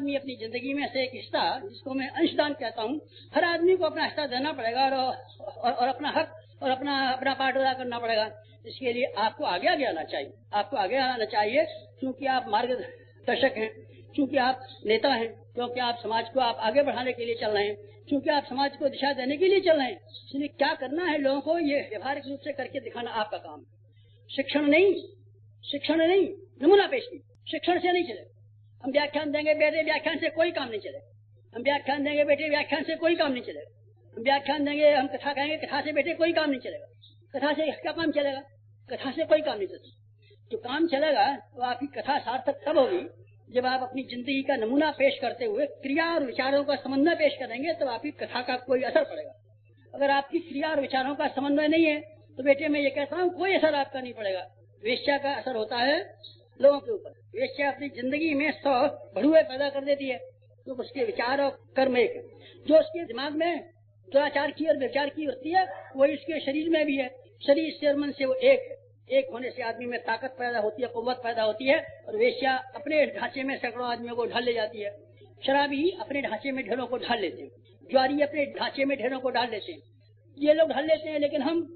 आदमी अपनी जिंदगी में से एक हिस्सा, जिसको मैं अंशदान कहता हूँ, हर आदमी को अपना हिस्सा देना पड़ेगा और अपना हक और अपना पार्ट अदा करना पड़ेगा। इसके लिए आपको आगे आना चाहिए, आपको आगे आना चाहिए, क्योंकि आप मार्गदर्शक हैं, क्योंकि आप नेता हैं, क्योंकि आप समाज को आप आगे बढ़ाने के लिए चल रहे हैं, क्योंकि आप समाज को दिशा देने के लिए चल रहे हैं। इसलिए क्या करना है, लोगों को ये व्यवहारिक रूप से करके दिखाना आपका काम है। शिक्षण नहीं, नमूना पेश की। शिक्षण से नहीं चले। हम व्याख्यान देंगे बेटे, व्याख्यान से कोई काम नहीं चलेगा। हम व्याख्यान देंगे बेटे, व्याख्यान से कोई काम नहीं चलेगा। हम व्याख्यान देंगे, हम कथा कहेंगे, कथा से बेटे कोई काम नहीं चलेगा। कथा से क्या काम चलेगा? कथा से कोई काम नहीं चलेगा। जो काम चलेगा वो आपकी कथा सार्थक तब होगी जब आप अपनी जिंदगी का नमूना पेश करते हुए क्रिया और विचारों का समन्वय पेश करेंगे, तब आपकी कथा का कोई असर पड़ेगा। अगर आपकी क्रिया और विचारों का समन्वय नहीं है तो बेटे मैं ये कहता हूँ कोई असर आपका नहीं पड़ेगा। वेश्या का असर होता है लोगों के ऊपर। वेश्या अपनी जिंदगी में 100 भड़ुए पैदा कर देती है, तो उसके विचार और कर्म एक है। जो उसके दिमाग में दुराचार की और विचार की होती है, वही उसके शरीर में भी है। शरीर से और मन से वो एक है। एक होने से आदमी में ताकत पैदा होती है, कुव्वत पैदा होती है। और वेश्या अपने ढांचे में सैकड़ों आदमियों को ढाल ले जाती है। शराबी अपने ढांचे में ढेरों को ढाल लेते हैं। ज्वारी अपने ढांचे में ढेरों को ढाल लेते हैं। ये लोग ढाल लेते हैं, लेकिन हम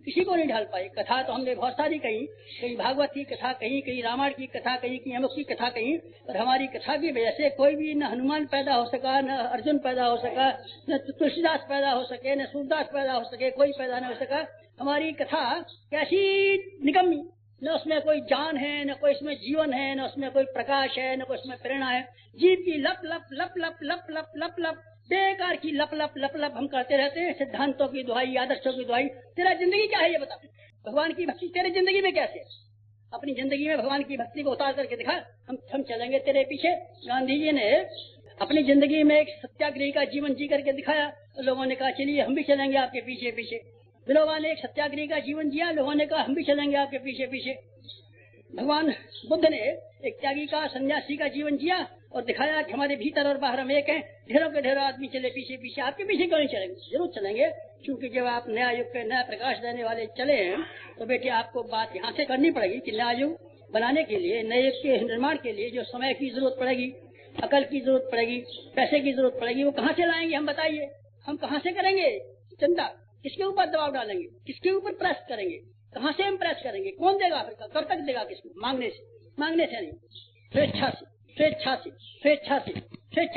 किसी को नहीं ढाल पाए। कथा तो हमने बहुत सारी कही, कहीं भागवत की कथा कही, कहीं रामायण की कथा कही, कहीं अमुक की कथा कही, और हमारी कथा की वजह से कोई भी न हनुमान पैदा हो सका, न अर्जुन पैदा हो सका, न तुलसीदास पैदा हो सके, न सूरदास पैदा हो सके, कोई पैदा न हो सका। हमारी कथा कैसी निकम्मी, न उसमें कोई जान है, न कोई इसमें जीवन है, न उसमें कोई प्रकाश है, न कोई उसमें प्रेरणा है। जीव की लप लप लप लप लप लप लप लप बेकार की लप लप लप लप हम करते रहते हैं। सिद्धांतों की दुहाई, आदर्शों की दुहाई। तेरा जिंदगी क्या है ये बता। भगवान की भक्ति तेरे जिंदगी में कैसे? अपनी जिंदगी में भगवान की भक्ति को उतार करके दिखा, हम चलेंगे तेरे पीछे। गांधी जी ने अपनी जिंदगी में एक सत्याग्रही का जीवन जी करके दिखाया, तो लोगों ने कहा चलिए हम भी चलेंगे आपके पीछे पीछे। विनोबा ने एक सत्याग्रही का जीवन जिया, लोगों ने कहा हम भी चलेंगे आपके पीछे पीछे। भगवान बुद्ध ने एक त्यागी का, सन्यासी का जीवन जिया और दिखाया कि हमारे भीतर और बाहर हम एक हैं। ढेरों के ढेरों आदमी चले पीछे पीछे। आपके पीछे क्यों नहीं चलेंगे? जरूर चलेंगे, क्योंकि जब आप नया युग के नया प्रकाश देने वाले चले हैं, तो बेटे आपको बात यहाँ से करनी पड़ेगी कि नया युग बनाने के लिए, नए युग के निर्माण के लिए जो समय की जरूरत पड़ेगी, अकल की जरूरत पड़ेगी, पैसे की जरूरत पड़ेगी, वो कहाँ से लाएंगे? हम बताइए, हम कहाँ से करेंगे? चंदा किसके ऊपर दबाव डालेंगे? किसके ऊपर प्रेस करेंगे? कहाँ से हम प्रेस करेंगे? कौन देगा? फिर कब तक देगा? किसको? मांगने से नहीं, स्वेच्छा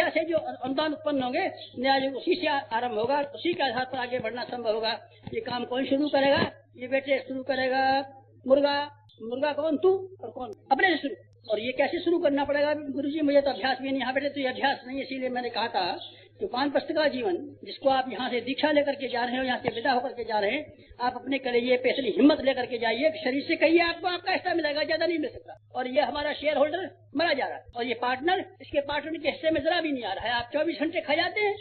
से जो अनुदान उत्पन्न होंगे, नया युग उसी से आरंभ होगा, उसी के आधार पर आगे बढ़ना संभव होगा। ये काम कौन शुरू करेगा? ये बेटे शुरू करेगा मुर्गा कौन? तू और कौन? अपने से शुरू। और ये कैसे शुरू करना पड़ेगा? गुरुजी मुझे तो अभ्यास भी नहीं। यहाँ बेटे तो ये अभ्यास नहीं, इसीलिए मैंने कहा था कि वानप्रस्थ का जीवन, जिसको आप यहाँ से दीक्षा लेकर के जा रहे हो, यहाँ से विदा होकर के जा रहे हैं, आप अपने कलेजे पे इतनी हिम्मत लेकर के जाइए, शरीर से कहिए आपको आपका हिस्सा मिलेगा, ज्यादा नहीं मिल सकता। और ये हमारा शेयर होल्डर मरा जा रहा है, और ये पार्टनर, इसके पार्टनर के हिस्से में जरा भी नहीं आ रहा है। आप 24 घंटे खा जाते हैं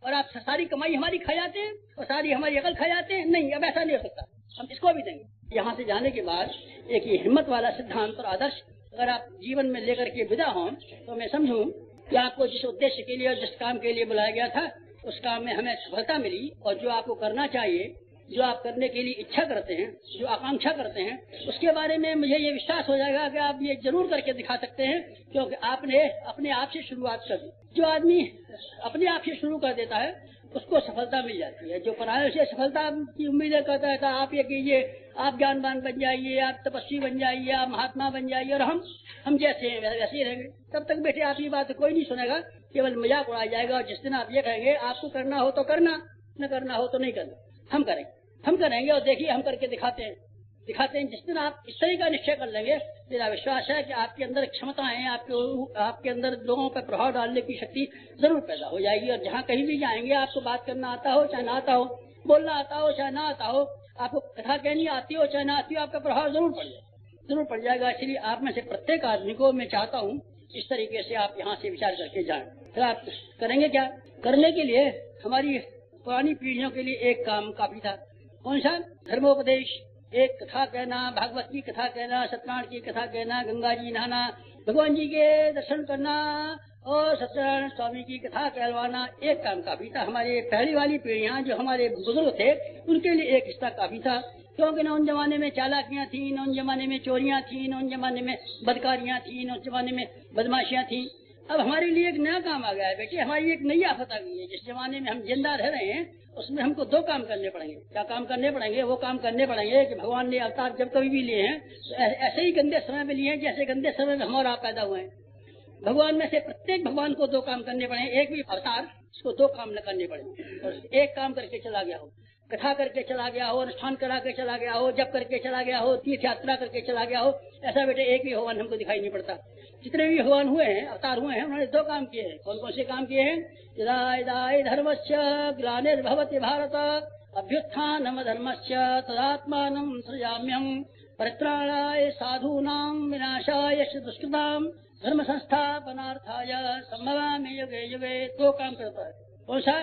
और आप सारी कमाई हमारी खा जाते हैं और सारी हमारी अकल खा जाते हैं। नहीं, अब ऐसा नहीं हो सकता, हम इसको भी देंगे। यहाँ से जाने के बाद एक ये हिम्मत वाला सिद्धांत और आदर्श अगर आप जीवन में लेकर के विदा हों, तो मैं समझूं कि आपको जिस उद्देश्य के लिए और जिस काम के लिए बुलाया गया था, उस काम में हमें सफलता मिली। और जो आपको करना चाहिए, जो आप करने के लिए इच्छा करते हैं, जो आकांक्षा करते हैं, उसके बारे में मुझे ये विश्वास हो जाएगा कि आप ये जरूर करके दिखा सकते हैं, क्योंकि आपने अपने आप से शुरुआत कर दी। जो आदमी अपने आप से शुरू कर देता है उसको सफलता मिल जाती है। जो पराये से सफलता की उम्मीदें करता है, आप ये कीजिए, आप ज्ञानवान बन जाइए, आप तपस्वी बन जाइए, आप महात्मा बन जाइए, और हम जैसे हैं वैसे ही रहेंगे, तब तक बेटे आपकी बात कोई नहीं सुनेगा, केवल मजाक उड़ाया जाएगा। और जिस दिन आप ये कहेंगे आपको करना हो तो करना, न करना हो तो नहीं करना, हम करेंगे और देखिए हम करके दिखाते हैं। जिस दिन आप इस तरह का निश्चय कर लेंगे, मेरा विश्वास है कि आपके अंदर क्षमता है, आपके अंदर लोगों पर प्रभाव डालने की शक्ति जरूर पैदा हो जाएगी। और जहाँ कहीं भी जाएंगे, आपको बात करना आता हो चाहे ना आता हो, बोलना आता हो चाहे ना आता हो, आपको कथा कहनी आती हो चाहे ना आती हो, आपका प्रभाव जरूर पड़ जाएगा। इसलिए आप में से प्रत्येक आदमी को मैं चाहता हूँ इस तरीके से आप यहाँ से विचार करके जाएं। फिर आप करेंगे क्या? करने के लिए हमारी पुरानी पीढ़ियों के लिए एक काम काफी था। कौन सा? धर्मोपदेश। एक कथा कहना, भागवत की कथा कहना, सत्यनारायण की कथा कहना, गंगा जी नहाना, भगवान जी के दर्शन करना और सत्यनारायण स्वामी की कथा कहलवाना, एक काम काफी था। हमारे पहली वाली पीढ़ियां जो हमारे बुजुर्ग थे, उनके लिए एक हिस्सा काफी था। क्योंकि न उन जमाने में चालाकियां थी, न उन जमाने में चोरियां थी, न उन जमाने में बदकारियां थी, न उस जमाने में बदमाशियां थी। अब हमारे लिए एक नया काम आ गया है बेटी, हमारी एक नई आफत आ गई है। जिस जमाने में हम जिंदा रह रहे हैं उसमें हमको दो काम करने पड़ेंगे। क्या काम करने पड़ेंगे? वो काम करने पड़ेंगे कि भगवान ने अवतार जब कभी भी लिए हैं तो ऐसे ही गंदे समय में लिए हैं जैसे गंदे समय में हम और आप पैदा हुए हैं। भगवान में से प्रत्येक भगवान को दो काम करने पड़े। एक भी अवतार इसको दो काम न करने पड़े। और एक काम करके चला गया हो, कथा करके चला गया हो, अनुष्ठान करा के चला गया हो, जप करके चला गया हो, तीर्थ यात्रा करके चला गया हो, ऐसा बेटे एक भी भगवान हमको दिखाई नहीं पड़ता। जितने भी भगवान हुए हैं, अवतार हुए हैं, उन्होंने दो काम किए हैं। कौन कौन से काम किए हैं? यदा धर्मस्य ग्लानिर्भवति भारत अभ्युत्थानम धर्मस्य तदात्मानं सृजाम्यहम् परित्राणाय साधूनां विनाशाय दुष्कृताम् धर्म संस्थापनार्थाय संभवामि युगे युगे। दो काम करता है। कौन सा?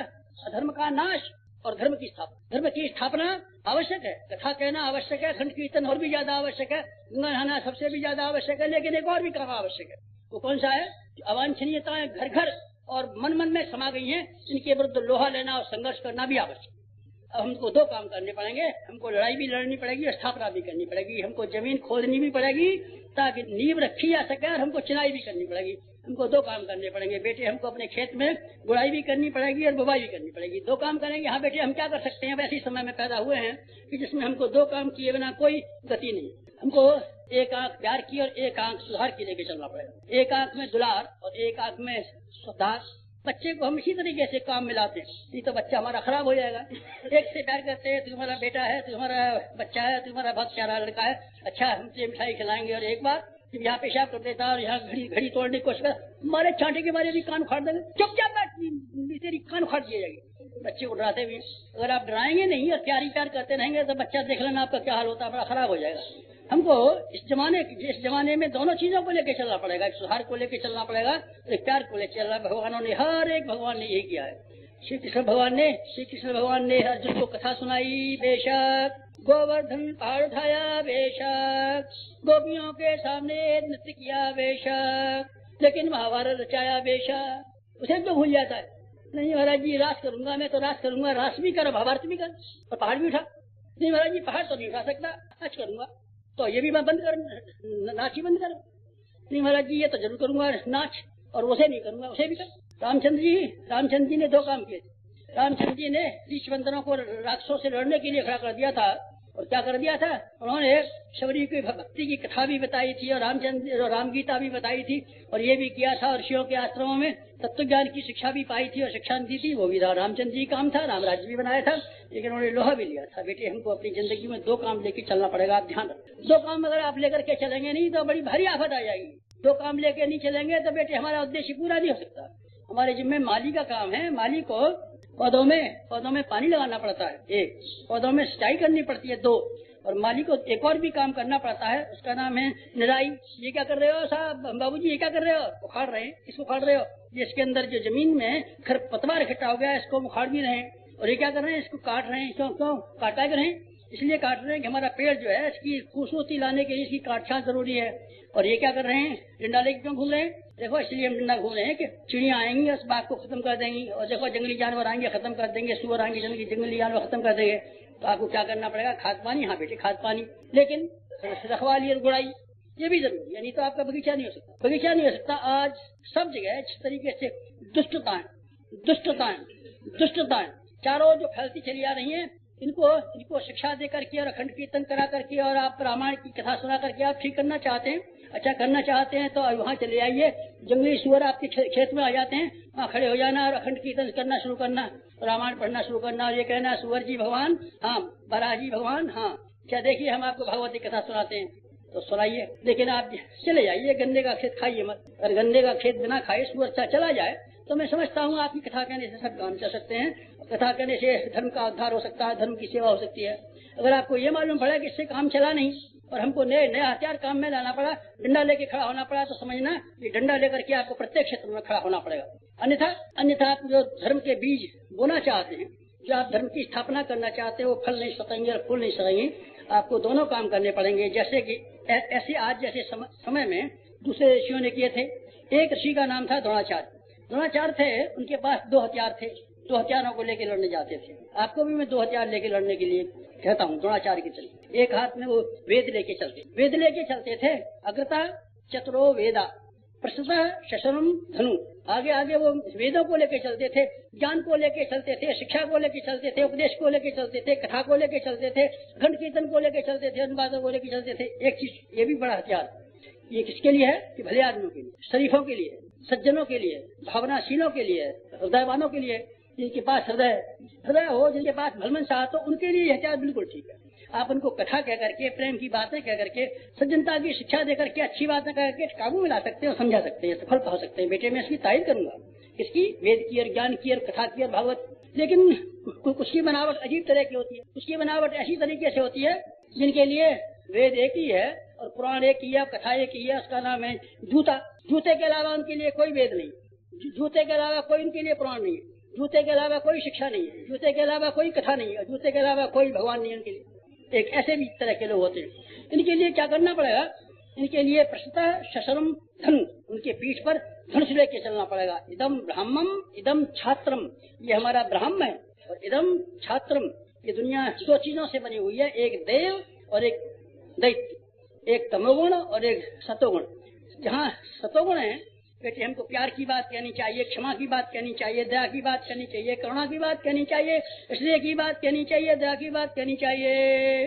अधर्म का नाश और धर्म की स्थापना। धर्म की स्थापना आवश्यक है, कथा कहना आवश्यक है, खंड कीर्तन और भी ज्यादा आवश्यक है, गंगा नहाना सबसे भी ज्यादा आवश्यक है, लेकिन एक और भी काम आवश्यक है। वो कौन सा है? अवांछनीयताएं घर घर और मन मन में समा गई हैं, इनके विरुद्ध लोहा लेना और संघर्ष करना भी आवश्यक। अब हमको दो काम करने पड़ेंगे। हमको लड़ाई भी लड़नी पड़ेगी और स्थापना भी करनी पड़ेगी। हमको जमीन खोदनी भी पड़ेगी ताकि नींव रखी जा सके, और हमको चिनाई भी करनी पड़ेगी। हमको दो काम करने पड़ेंगे बेटे। हमको अपने खेत में गुड़ाई भी करनी पड़ेगी और बुवाई भी करनी पड़ेगी। दो काम करेंगे। हाँ बेटे, हम क्या कर सकते हैं? वैसे समय में पैदा हुए हैं कि जिसमें हमको दो काम किए बिना कोई गति नहीं। हमको एक आंख प्यार की और एक आंख सुधार की लेके चलना पड़ेगा। एक आंख में दुलार और एक आंख में सुधार। बच्चे को हम इसी तरीके से काम मिलाते हैं, नहीं तो बच्चा हमारा खराब हो जाएगा। एक से प्यार करते हैं, तुम्हारा बेटा है, तुम्हारा बच्चा है, तुम्हारा बहुत प्यारा लड़का है, अच्छा हमसे मिठाई खिलाएंगे, और एक बार जब यहाँ पेशाब कर देता है और यहाँ घड़ी तोड़ने की कोशिश कर, हमारे छांटे के बारे भी कान उखाड़ देंगे। चुपचाप बैठ, तेरी कान उखाड़ दिया जाएगी। बच्चे को डराते भी। अगर आप डराएंगे नहीं और प्यार करते रहेंगे तो बच्चा देख लेना आपका क्या हाल होता है, बड़ा खराब हो जाएगा। हमको इस जमाने में दोनों चीजों को लेकर चलना पड़ेगा। एक सुधार को लेकर चलना पड़ेगा, एक प्यार को लेकर चलना। भगवानों ने हर एक भगवान ने यही किया है। श्री कृष्ण भगवान ने अर्जुन को कथा सुनाई बेशक, गोवर्धन पहाड़ उठाया बेशक, गोपियों के सामने नृत्य किया बेशक, लेकिन महाभारत रचाया बेशक। उसे तो भूल जाता है। नहीं महाराज जी रास करूंगा, मैं तो रास करूंगा, रास भी कर महाभारत भी कर और पहाड़ भी उठा। नहीं महाराज जी पहाड़ तो नहीं उठा सकता, नाच करूंगा तो ये भी मैं बंद कर, नाच ही बंद कर। नहीं महाराज जी ये तो जरूर करूंगा नाच, और उसे नहीं करूंगा, उसे भी कर। रामचंद्र जी ने दो काम किए। रामचंद्र जी ने ऋषिवंदनों को राक्षसों से लड़ने के लिए खड़ा कर दिया था। और क्या कर दिया था? उन्होंने शबरी की भक्ति की कथा भी बताई थी और राम गीता भी बताई थी, और ये भी किया था। ऋषियों के आश्रमों में तत्व ज्ञान की शिक्षा भी पाई थी और शिक्षा दी थी। वो भी रामचंद्र जी काम था, राम राज्य भी बनाया था, लेकिन उन्होंने लोहा भी लिया था। बेटे हमको अपनी जिंदगी में दो काम लेके चलना पड़ेगा। आप ध्यान रखें, दो काम अगर आप लेकर के चलेंगे नहीं तो बड़ी भारी आफत आ जाएगी। दो काम लेके नहीं चलेंगे तो बेटे हमारा उद्देश्य पूरा नहीं हो सकता। हमारे जिम्मे माली का काम है। माली को पौधों में पानी लगाना पड़ता है, एक पौधों में सिंचाई करनी पड़ती है, दो, और माली को एक और भी काम करना पड़ता है, उसका नाम है निराई। ये क्या कर रहे हो साहब बाबूजी, ये क्या कर रहे हो? उखाड़ रहे हैं। किसको उखाड़ रहे हो? ये इसके अंदर जो जमीन में खरपतवार इकट्ठा हो गया है, इसको उखाड़ भी रहे हैं। और ये क्या कर रहे हैं? इसको काट रहे हैं। क्यों काटा कर रहे हैं? इसलिए काट रहे हैं कि हमारा पेड़ जो है इसकी खूबसूरती लाने के लिए इसकी काटछांट जरूरी है। और ये क्या कर रहे हैं? डंडा लेके क्यों घूम रहे हैं? देखो इसलिए हम डंडा घूम रहे हैं कि चिड़िया आएंगी उस बाग को खत्म कर देंगी, और देखो जंगली जानवर आएंगे खत्म कर देंगे, सुअर आएंगे जंगली जानवर खत्म कर देंगे। तो आपको क्या करना पड़ेगा? खाद पानी। हाँ बेटे खाद पानी, लेकिन रखवाली और गुड़ाई ये भी जरूरी है, नहीं तो आपका बगीचा नहीं हो सकता। बगीचा नहीं हो सकता। आज सब जगह जिस तरीके से दुष्टताएं चारों जो फैलती चली आ रही है, इनको शिक्षा दे करके और अखंड कीर्तन करा करके और आप रामायण की कथा सुना करके आप ठीक करना चाहते हैं, अच्छा करना चाहते हैं, तो वहाँ चले आइए। जंगली सुअर आपके खेत में आ जाते हैं, वहाँ खड़े हो जाना और अखंड कीर्तन करना शुरू करना, रामायण पढ़ना शुरू करना, और ये कहना सुअर जी भगवान हाँ, बराह जी भगवान हाँ, क्या देखिए हम आपको भगवती कथा सुनाते हैं तो सुनाइए, लेकिन आप चले जाइए। गन्ने का खेत खाइए मत। अगर गन्ने का खेत बिना खाए सुअर चला जाए तो मैं समझता हूँ आपकी कथा कहने से सब काम चल सकते हैं। कथा कहने से धर्म का उद्धार हो सकता है, धर्म की सेवा हो सकती है। अगर आपको ये मालूम पड़ा कि इससे काम चला नहीं और हमको नया हथियार काम में लाना पड़ा, डंडा लेके खड़ा होना पड़ा, तो समझना ये डंडा लेकर के आपको प्रत्येक क्षेत्र में खड़ा होना पड़ेगा। अन्यथा आप जो धर्म के बीज बोना चाहते हैं, जो आप धर्म की स्थापना करना चाहते हैं, वो फल नहीं सकेंगे और फूल नहीं सकेंगे। आपको दोनों काम करने पड़ेंगे। जैसे कि ऐसे आज जैसे समय में दूसरे ऋषियों ने किए थे। एक ऋषि का नाम था द्रोणाचार्य थे। उनके पास दो हथियार थे, दो हथियारों को लेकर लड़ने जाते थे। आपको भी मैं दो हथियार लेके लड़ने के लिए कहता हूँ। द्रोणाचार्य के चलते एक हाथ में वो वेद लेके चलते थे। अग्रता चतुरो वेदा, प्रस्तुतः शशरम धनु। आगे आगे वो वेदों को लेके चलते थे, ज्ञान को लेके चलते थे, शिक्षा को लेके चलते थे, उपदेश को लेके चलते थे, कथा को लेके चलते थे, घंट कीर्तन को लेके चलते थे, उन बातों को लेके चलते थे। एक चीज ये भी बड़ा हथियार, ये किसके लिए है कि भले आदमियों के लिए, शरीफों के लिए, सज्जनों के लिए, भावनाशीलों के लिए, हृदयवानों के लिए, जिनके पास हृदय हो, जिनके पास भलमन चाह, तो उनके लिए यह हथियार बिल्कुल ठीक है। आप उनको कथा कह करके, प्रेम की बातें कह करके, सज्जनता की शिक्षा देकर के, अच्छी बातें कह करके काबू में ला सकते हैं और समझा सकते हैं, सफल हो सकते हैं। बेटे मैं इसकी तारीफ करूंगा, इसकी वेद की और ज्ञान की और कथा की और भागवत। लेकिन उसकी बनावट अजीब तरह की होती है, उसकी बनावट ऐसी तरीके से होती है जिनके लिए वेद एक ही है और पुराण एक ही है, कथा एक ही है, उसका नाम है जूता। जूते के अलावा उनके लिए कोई वेद नहीं, जूते के अलावा कोई उनके लिए पुराण नहीं है, जूते के अलावा कोई शिक्षा नहीं है, जूते के अलावा कोई कथा नहीं है, जूते के अलावा कोई भगवान नहीं है उनके लिए। एक ऐसे भी तरह के लोग होते हैं। इनके लिए क्या करना पड़ेगा? इनके लिए प्रस्तुतः शशरम धनु, उनके पीठ पर धनुष लेके चलना पड़ेगा। इदम ब्राह्मम इदम छात्रम, ये हमारा ब्राह्मण है, और इदम छात्रम, ये दुनिया 100 चीजों से बनी हुई है, एक देव और एक दैत्य, एक तमोगुण और एक सतोगुण। जहाँ सतोगुण है बेटे हमको प्यार की बात कहनी चाहिए, क्षमा की बात कहनी चाहिए, दया की बात कहनी चाहिए, करुणा की बात कहनी चाहिए, स्नेह की बात कहनी चाहिए, दया की बात कहनी चाहिए।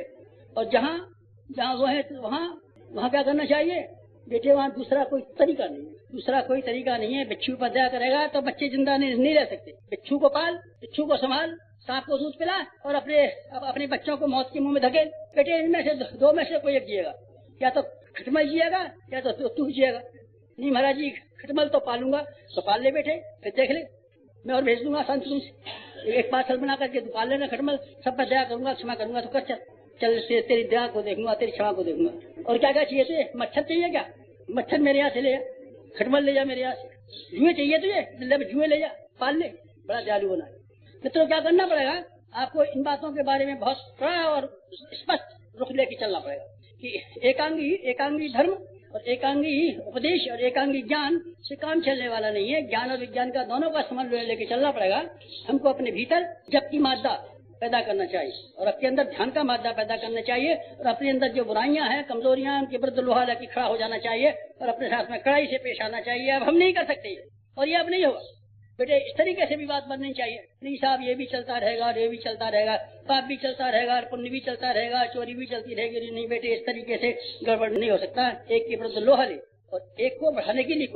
और जहाँ जहाँ वो है वहाँ क्या करना चाहिए बेटे? वहाँ दूसरा कोई तरीका नहीं है, दूसरा कोई तरीका नहीं है। बिच्छू पर दया करेगा तो बच्चे जिंदा नहीं रह सकते। बिच्छू को पाल, बिच्छू को संभाल, सांप को दूध पिला और अपने बच्चों को मौत के मुंह में धकेल। बेटे इनमें से दो में से कोई एक जिएगा, या तो खटमल जिएगा या तो तू जिएगा। नहीं महाराज जी खटमल तो पालूंगा, तो पाल ले बेटे, फिर देख ले मैं और भेज दूंगा शांत रूम से, एक पार्सल बना करके तू पाल लेना खटमल, सब पर दया करूंगा, क्षमा करूंगा, तो कर चल तेरी दया को देखूंगा, तेरी क्षमा को देखूंगा। और क्या क्या चाहिए तुझे? मच्छर चाहिए क्या? मच्छर मेरे यहाँ से ले जा, खटमल ले जा मेरे यहाँ से। जुए चाहिए तुझे? जुए ले जा, पाल ले, बड़ा दयालु बना। मित्रों क्या करना पड़ेगा? आपको इन बातों के बारे में बहुत कड़ा और स्पष्ट रुख लेके चलना पड़ेगा कि एकांगी धर्म और एकांगी उपदेश और एकांगी ज्ञान से काम चलने वाला नहीं है। ज्ञान और विज्ञान का दोनों का समन्वय लेके चलना पड़ेगा। हमको अपने भीतर जप की मादा पैदा करना चाहिए और अपने अंदर ध्यान का मादा पैदा करना चाहिए, और अपने अंदर जो बुराइयां हैं, कमजोरियां, उनके विरुद्ध लोहा लेके खड़ा हो जाना चाहिए और अपने साथ में कड़ाई से पेश आना चाहिए। अब हम नहीं कर सकते और ये अब नहीं होगा बेटे, इस तरीके से भी बात बननी चाहिए। नहीं साहब ये भी चलता रहेगा और ये भी चलता रहेगा, पाप भी चलता रहेगा और पुण्य भी चलता रहेगा, चोरी भी चलती रहेगी। नहीं बेटे, इस तरीके से गड़बड़ नहीं हो सकता। एक के विरुद्ध लोहा ले और एक को बढ़ाने के लिए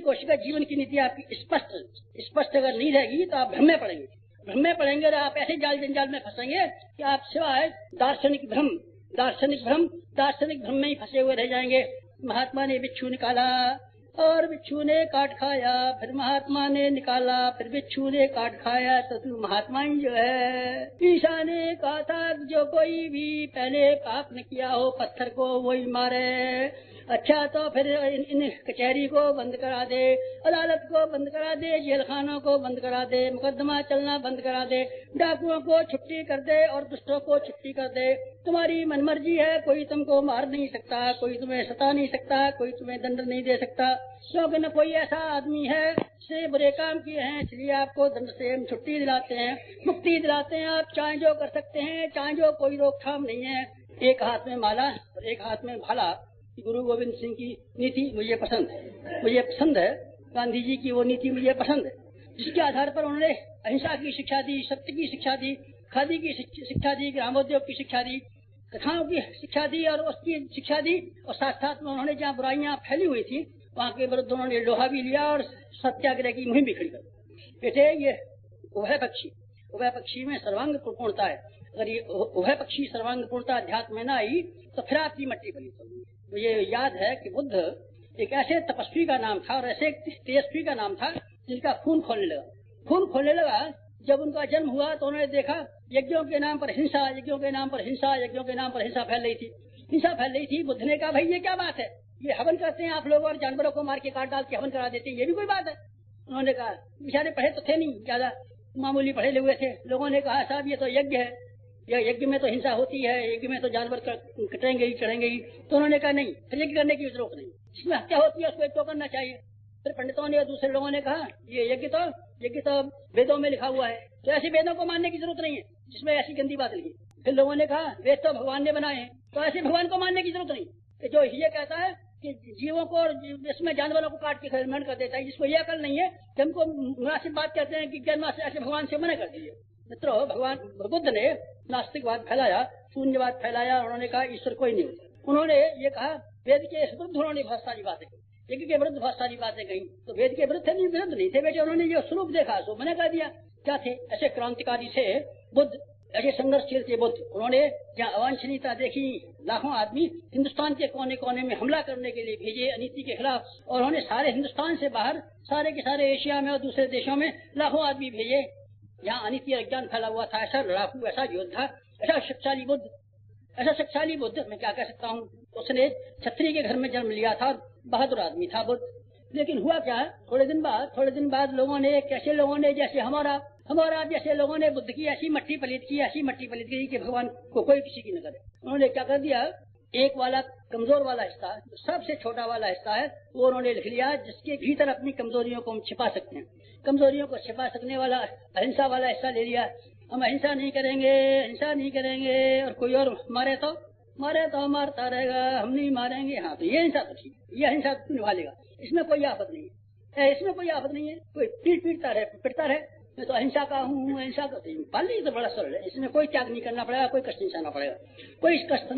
कोशिश का जीवन की नीति आपकी स्पष्ट अगर नहीं रहेगी तो आप भ्रम में पड़ेंगे और आप ऐसे जाल जंजाल में फंसेंगे कि आप सिवाय दार्शनिक भ्रम में ही फंसे हुए रह जाएंगे। महात्मा ने बिच्छू निकाला और बिच्छू ने काट खाया, फिर महात्मा ने निकाला, फिर बिच्छू ने काट खाया, तो तू महात्मा ही जो है। ईशा ने कहा था जो कोई भी पहले पाप न किया हो पत्थर को वही मारे। अच्छा तो फिर इन कचहरी को बंद करा दे, अदालत को बंद करा दे, जेल खानों को बंद करा दे, मुकदमा चलना बंद करा दे, डाकुओं को छुट्टी कर दे और दुष्टों को छुट्टी कर दे। तुम्हारी मनमर्जी है, कोई तुमको मार नहीं सकता, कोई तुम्हें सता नहीं सकता, कोई तुम्हें दंड नहीं दे सकता, क्योंकि न कोई ऐसा आदमी है जिसने बुरे काम किए हैं, इसलिए आपको दंड से हम छुट्टी दिलाते हैं, मुक्ति दिलाते हैं। आप चाहे जो कर सकते हैं, चाहे जो, कोई रोकथाम नहीं है। एक हाथ में माला और एक हाथ में भाला। गुरु गोविंद सिंह की नीति मुझे पसंद है, गांधी जी की वो नीति मुझे पसंद है, जिसके आधार पर उन्होंने अहिंसा की शिक्षा दी, सत्य की शिक्षा दी, खादी की शिक्षा दी, ग्रामोद्योग की शिक्षा दी, कथाओं की शिक्षा दी और उसकी शिक्षा दी। और साथ साथ में उन्होंने जहाँ बुराइयां फैली हुई थी वहाँ के विरुद्ध उन्होंने लोहा भी लिया और सत्याग्रह की मुहिम भी खड़ी कर। बेटे ये उभय पक्षी में सर्वांग पूर्णता है। अगर ये उभय पक्षी सर्वांग पूर्णता अध्यात्म में न आई तो फिर आपकी मट्टी बनी होगी। मुझे याद है कि बुद्ध एक ऐसे तपस्वी का नाम था और ऐसे एक तेजस्वी का नाम था जिनका खून खोलने लगा। जब उनका जन्म हुआ तो उन्होंने देखा यज्ञों के नाम पर हिंसा, यज्ञों के नाम पर हिंसा फैल रही थी। बुद्ध ने कहा भाई ये क्या बात है, ये हवन करते हैं आप लोग और जानवरों को मार के काट डाल के हवन करा देते हैं, ये भी कोई बात है? उन्होंने कहा, बेचारे पढ़े तो थे नहीं, ज्यादा मामूली पढ़े हुए थे। लोगों ने कहा साहब ये तो यज्ञ है, यज्ञ में तो हिंसा होती है, यज्ञ में तो जानवर कटेंगे ही चढ़ेंगे ही। तो उन्होंने कहा नहीं, फिर यज्ञ करने की जरूरत नहीं, जिसमें हत्या होती है उसको तो करना चाहिए। फिर पंडितों ने और दूसरे लोगों ने कहा ये यज्ञ तो वेदों में लिखा हुआ है, तो ऐसे वेदों को मानने की जरूरत नहीं है जिसमें ऐसी गंदी बात लिखी। फिर लोगों ने कहा वेद तो भगवान ने बनाए हैं, तो ऐसे भगवान को मानने की जरूरत नहीं। जो ये कहता है कि जीवों को और इसमें जानवरों को काट के खंडन कर देता है, जिसको ये अकल नहीं है कि हमको मुनासिब बात कहते हैं कि जन्म ऐसे भगवान से मना कर दीजिए। मित्रों, भगवान बुद्ध ने नास्तिकवाद फैलाया, शून्यवाद फैलाया, उन्होंने कहा ईश्वर कोई नहीं। उन्होंने ये कहा, वेद के विरुद्ध उन्होंने बहुत सारी बातें कही, यज्ञ के विरुद्ध बहुत सारी बातें कही, तो वेद के विरुद्ध नहीं थे बेटे। उन्होंने जो स्वरूप देखा सो मना कर दिया। क्या थे? ऐसे क्रांतिकारी थे बुद्ध, ऐसे संघर्षशील थे बुद्ध। उन्होंने जहाँ अवांछनीयता देखी, लाखों आदमी हिंदुस्तान के कोने कोने में हमला करने के लिए भेजे अनीति के खिलाफ, और उन्होंने सारे हिंदुस्तान से बाहर सारे के सारे एशिया में और दूसरे देशों में लाखों आदमी भेजे जहाँ अनीति अज्ञान फैला हुआ था। ऐसा लड़ाकू, ऐसा योद्धा, ऐसा शक्तिशाली बुद्ध, ऐसा शक्तिशाली बुद्ध मैं क्या कह सकता हूँ। उसने छत्री के घर में जन्म लिया था, बहादुर आदमी था बुद्ध। लेकिन हुआ क्या, थोड़े दिन बाद लोगों ने, कैसे लोगों ने, जैसे हमारा जैसे लोगों ने बुद्ध की ऐसी मट्टी पलीत की कि भगवान को कोई किसी की न करे। उन्होंने क्या कर दिया, एक वाला कमजोर वाला हिस्सा, सबसे छोटा वाला हिस्सा है, वो उन्होंने लिख लिया जिसके भीतर अपनी कमजोरियों को हम छिपा सकते हैं। कमजोरियों को छिपा सकने वाला अहिंसा वाला हिस्सा ले लिया। हम अहिंसा नहीं करेंगे, और कोई और मारे तो मारता रहेगा, हम नहीं मारेंगे। हाँ, तो ये अहिंसा तो ठीक, ये अहिंसा निभा लेगा, इसमें कोई आफत नहीं है। कोई पिटता रहे, मैं तो अहिंसा का हूँ, अहिंसा का पाल ली तो बड़ा सरल है। इसमें कोई त्याग नहीं करना पड़ेगा, कोई कष्ट नहीं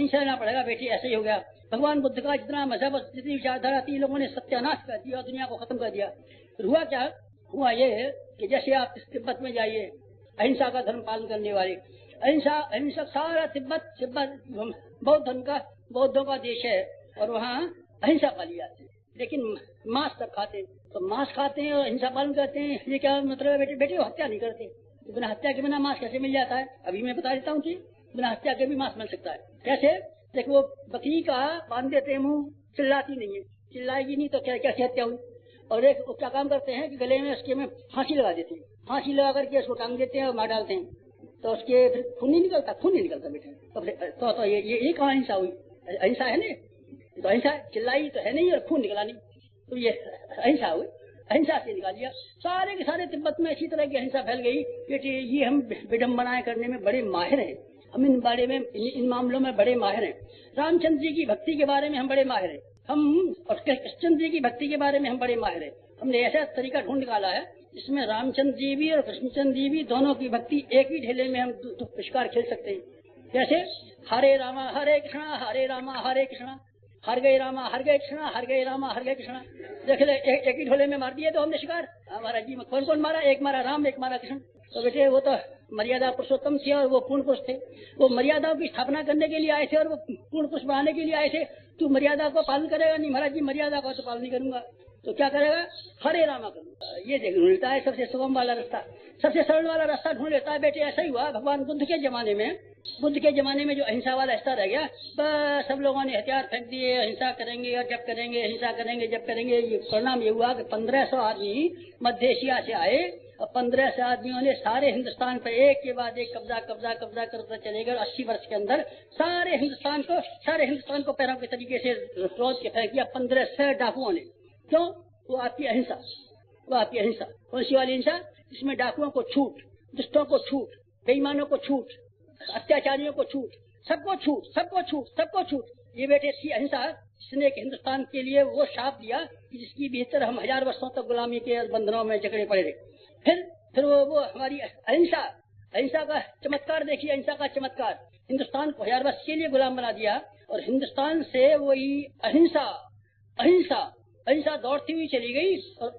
सहना पड़ेगा, बेटी ऐसे ही हो गया। भगवान बुद्ध का जितना मजहब, जितनी विचारधारा थी, लोगों ने सत्यानाश कर दिया, दुनिया को खत्म कर दिया। हुआ क्या, हुआ ये कि जैसे आप तिब्बत में जाइए, अहिंसा का धर्म पालन करने वाले, अहिंसा सारा तिब्बत बौद्ध धर्म का, बौद्धों का देश है, और वहाँ अहिंसा पाली जाती है। लेकिन मांस तक खाते हैं, तो मांस खाते हैं और अहिंसा पालन करते हैं। ये क्या मतलब है बेटे? वो हत्या नहीं करते। बिना हत्या के बिना मांस कैसे मिल जाता है? अभी मैं बता देता हूँ कि बिना हत्या के भी मांस मिल सकता है। कैसे? देखो, वो बकरी का बांध देते हैं मुंह, चिल्लाती नहीं है, चिल्लाएगी नहीं तो कैसे हत्या हुई। और एक क्या काम करते हैं कि गले में उसके में फांसी लगा देते हैं, फांसी लगा करके उसको टांग देते हैं और मार डालते हैं, तो उसके फिर खून नहीं निकलता बेटे। तो ये कहाँ अहिंसा हुई? अहिंसा है नहीं, तो अहिंसा चिल्लाई तो है नहीं और खून निकला नहीं, तो ये अहिंसा हुई। अहिंसा से निकाल दिया। सारे के सारे तिब्बत में इसी तरह की अहिंसा फैल गई। बेटे, ये हम विडम्बनाएं करने में बड़े माहिर हैं, हम इन मामलों में बड़े माहिर हैं। रामचंद्र जी की भक्ति के बारे में हम बड़े माहिर हैं, और कृष्णचंद्र जी की भक्ति के बारे में हम बड़े माहिर हैं। हमने ऐसा तरीका ढूंढ निकाला है जिसमें रामचंद्र जी भी और कृष्णचंद्र जी भी, दोनों की भक्ति एक ही ढेले में हम पुरस्कार खेल सकते हैं। जैसे हरे रामा हरे कृष्णा, हरे रामा हरे कृष्णा, हर गए रामा हर गए कृष्णा, हर गए रामा हर गए कृष्णा। देख ले, एक ही ढोले में मार दिए तो हमने शिकार। महाराज जी में कौन मारा? एक मारा राम, एक मारा कृष्ण। तो बेटे, वो तो मर्यादा पुरुषोत्तम थे और वो पूर्ण पुरुष थे। वो मर्यादाओं की स्थापना करने के लिए आए थे और वो पूर्ण पुरुष बनाने के लिए आए थे। तू मर्यादा को पालन करेगा? नहीं महाराज जी, मर्यादा को तो पालन नहीं करूंगा। तो क्या करेगा? हरे रामा करूंगा। ये देख मिलता है सबसे सुगम वाला रास्ता, सबसे सरल वाला रास्ता ढूंढ लेता है। बेटे, ऐसा ही हुआ भगवान बुद्ध के जमाने में जो अहिंसा वाला रास्ता रह गया, बस सब लोगों ने हथियार फेंक दिए, अहिंसा करेंगे और जब करेंगे, अहिंसा करेंगे जब करेंगे। ये परिणाम ये हुआ कि 1500 आदमी मध्य एशिया से आए और 1500 आदमियों ने सारे हिंदुस्तान पर एक के बाद एक कब्जा करते चले गए। 80 वर्ष के अंदर सारे हिंदुस्तान को पैरों के तरीके से रोज के फेंक दिया 1500 डाकुओं ने। क्यों? वो आपकी अहिंसा। कौन सी वाली अहिंसा? जिसमें डाकुओं को छूट, दुष्टों को छूट, बेईमानों को छूट, अत्याचारियों को छूट, सबको छूट। ये बेटे थी अहिंसा, जिसने हिंदुस्तान के लिए वो शाप दिया कि जिसकी भीतर हम 1000 वर्षों तक गुलामी के बंधनों में जकड़े पड़े रहे। फिर वो हमारी अहिंसा का चमत्कार देखिए। अहिंसा का चमत्कार, हिंदुस्तान को 1000 वर्ष के लिए गुलाम बना दिया और हिंदुस्तान से वही अहिंसा दौड़ती हुई चली गई।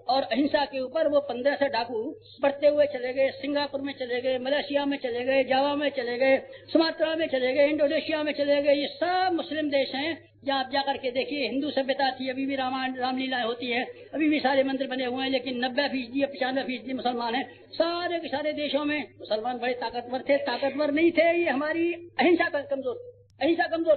और अहिंसा के ऊपर वो 1500 डाकू बढ़ते हुए चले गए। सिंगापुर में चले गए, मलेशिया में चले गए, जावा में चले गए, सुमात्रा में चले गए, इंडोनेशिया में चले गए। ये सब मुस्लिम देश हैं जहाँ आप जाकर के देखिए हिंदू सभ्यता थी, अभी भी रामलीलाएं होती है, अभी भी सारे मंदिर बने हुए हैं, लेकिन 90% या 95% मुसलमान हैं। सारे के सारे देशों में मुसलमान बड़े ताकतवर थे। ताकतवर नहीं थे, ये हमारी अहिंसा कमजोर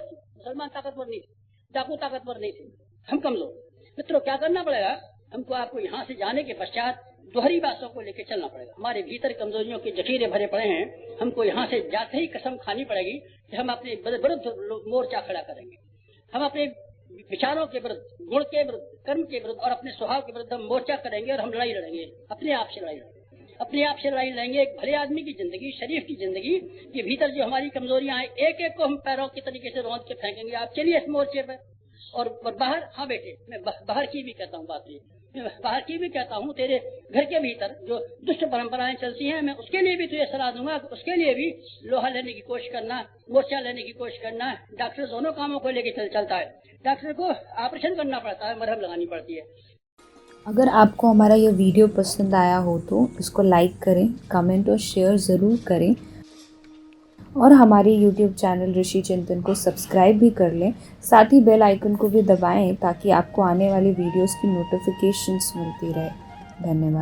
थी। मुसलमान ताकतवर नहीं थे, डाकू ताकतवर नहीं थे, हम कमजोर। मित्रों, क्या करना पड़ेगा हमको? आपको यहाँ से जाने के पश्चात दोहरी बातों को लेकर चलना पड़ेगा। हमारे भीतर कमजोरियों के जखीरे भरे पड़े हैं। हमको यहाँ से जाते ही कसम खानी पड़ेगी कि हम अपने विरुद्ध मोर्चा खड़ा करेंगे। हम अपने विचारों के विरुद्ध, गुण के विरुद्ध, कर्म के विरुद्ध और अपने स्वभाव के विरुद्ध हम मोर्चा करेंगे और हम लड़ाई लड़ेंगे। अपने आप से लड़ाई लड़ेंगे। एक भले आदमी की जिंदगी, शरीफ की जिंदगी के भीतर जो हमारी कमजोरियां हैं, एक एक को हम पैरों के तरीके से रौंद के फेंकेंगे। आप चलिए इस मोर्चे पर, और बाहर, हाँ बेटे, मैं बाहर की भी कहता हूँ, बात नहीं, मैं बाहर की भी कहता हूँ। तेरे घर के भीतर जो दुष्ट परंपराएं चलती हैं, मैं उसके लिए भी तुझे सलाह दूंगा कि उसके लिए भी लोहा लेने की कोशिश करना, मोर्चा लेने की कोशिश करना। डॉक्टर दोनों कामों को लेकर चलता है। डॉक्टर को ऑपरेशन करना पड़ता है, मरहम लगानी पड़ती है। अगर आपको हमारा ये वीडियो पसंद आया हो तो इसको लाइक करें, कमेंट और शेयर ज़रूर करें और हमारे YouTube चैनल ऋषि चिंतन को सब्सक्राइब भी कर लें। साथ ही बेल आइकन को भी दबाएं ताकि आपको आने वाली वीडियोस की नोटिफिकेशंस मिलती रहे। धन्यवाद।